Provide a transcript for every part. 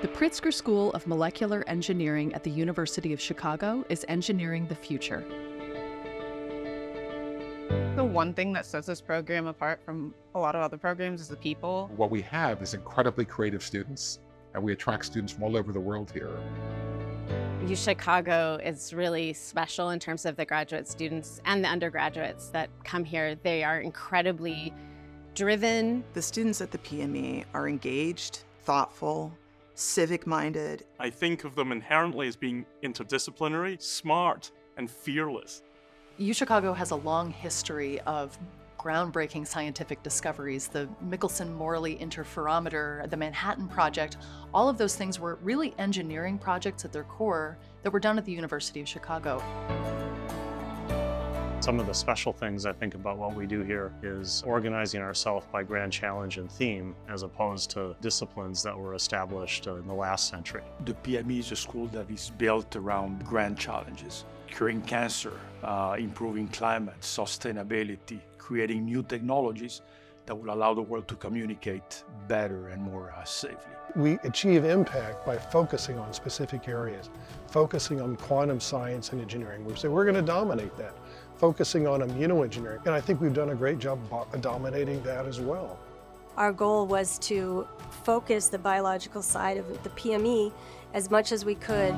The Pritzker School of Molecular Engineering at the University of Chicago is engineering the future. The one thing that sets this program apart from a lot of other programs is the people. What we have is incredibly creative students, and we attract students from all over the world here. UChicago is really special in terms of the graduate students and the undergraduates that come here. They are incredibly driven. The students at the PME are engaged, thoughtful, civic-minded. I think of them inherently as being interdisciplinary, smart, and fearless. UChicago has a long history of groundbreaking scientific discoveries. The Michelson-Morley interferometer, the Manhattan Project, all of those things were really engineering projects at their core that were done at the University of Chicago. Some of the special things I think about what we do here is organizing ourselves by grand challenge and theme, as opposed to disciplines that were established in the last century. The PME is a school that is built around grand challenges: curing cancer, improving climate, sustainability, creating new technologies that will allow the world to communicate better and more safely. We achieve impact by focusing on specific areas, focusing on quantum science and engineering. We say we're going to dominate that, focusing on immunoengineering. And I think we've done a great job dominating that as well. Our goal was to focus the biological side of the PME as much as we could.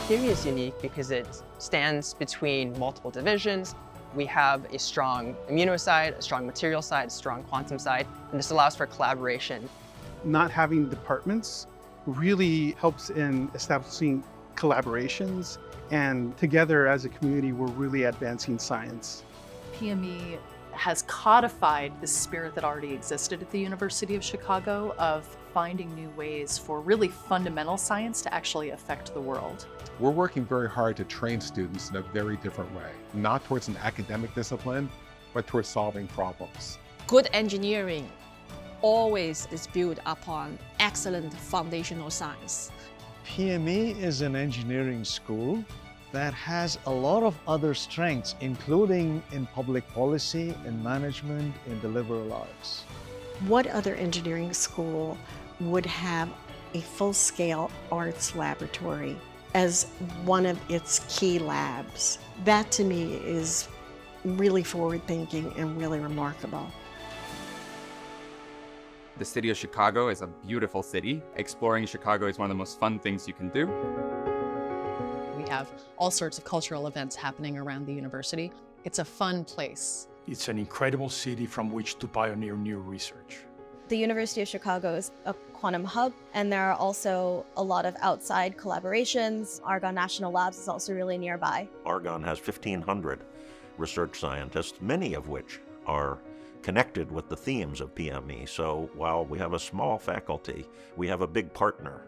PME is unique because it stands between multiple divisions. We have a strong immuno side, a strong material side, a strong quantum side, and this allows for collaboration. Not having departments really helps in establishing collaborations, and together as a community, we're really advancing science. PME has codified the spirit that already existed at the University of Chicago of finding new ways for really fundamental science to actually affect the world. We're working very hard to train students in a very different way, not towards an academic discipline, but towards solving problems. Good engineering always is built upon excellent foundational science. PME is an engineering school that has a lot of other strengths, including in public policy, in management, in the liberal arts. What other engineering school would have a full-scale arts laboratory as one of its key labs? That to me is really forward-thinking and really remarkable. The city of Chicago is a beautiful city. Exploring Chicago is one of the most fun things you can do. We have all sorts of cultural events happening around the university. It's a fun place. It's an incredible city from which to pioneer new research. The University of Chicago is a quantum hub, and there are also a lot of outside collaborations. Argonne National Labs is also really nearby. Argonne has 1,500 research scientists, many of which are connected with the themes of PME. So while we have a small faculty, we have a big partner.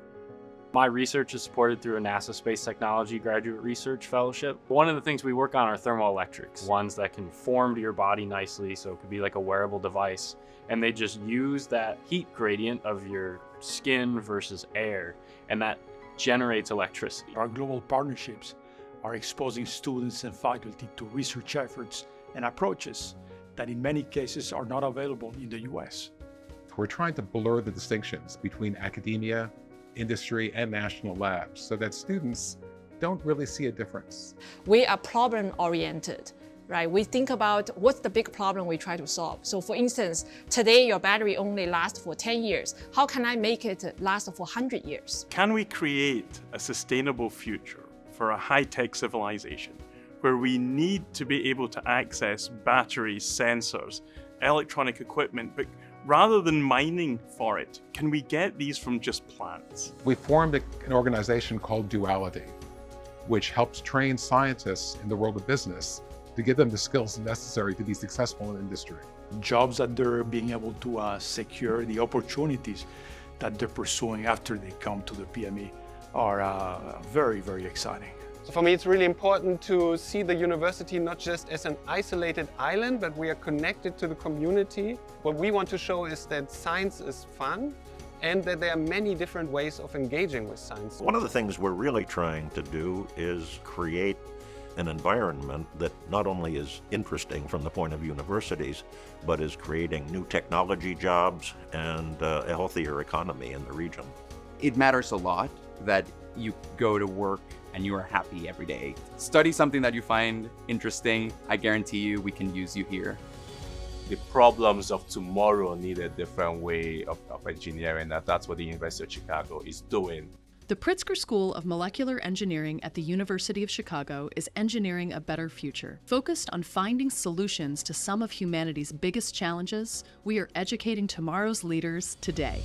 My research is supported through a NASA Space Technology Graduate Research Fellowship. One of the things we work on are thermoelectrics, ones that can form to your body nicely, so it could be like a wearable device. And they just use that heat gradient of your skin versus air, and that generates electricity. Our global partnerships are exposing students and faculty to research efforts and approaches that in many cases are not available in the US. We're trying to blur the distinctions between academia, industry, and national labs so that students don't really see a difference. We are problem-oriented, right? We think about what's the big problem we try to solve. So for instance, today your battery only lasts for 10 years. How can I make it last for 100 years? Can we create a sustainable future for a high-tech civilization where we need to be able to access batteries, sensors, electronic equipment, but rather than mining for it, can we get these from just plants? We formed an organization called Duality, which helps train scientists in the world of business to give them the skills necessary to be successful in industry. Jobs that they're being able to secure, the opportunities that they're pursuing after they come to the PME are very, very exciting. So for me, it's really important to see the university not just as an isolated island, but we are connected to the community. What we want to show is that science is fun and that there are many different ways of engaging with science. One of the things we're really trying to do is create an environment that not only is interesting from the point of universities, but is creating new technology jobs and a healthier economy in the region. It matters a lot that you go to work and you are happy every day. Study something that you find interesting. I guarantee you we can use you here. The problems of tomorrow need a different way of engineering, and that's what the University of Chicago is doing. The Pritzker School of Molecular Engineering at the University of Chicago is engineering a better future. Focused on finding solutions to some of humanity's biggest challenges, we are educating tomorrow's leaders today.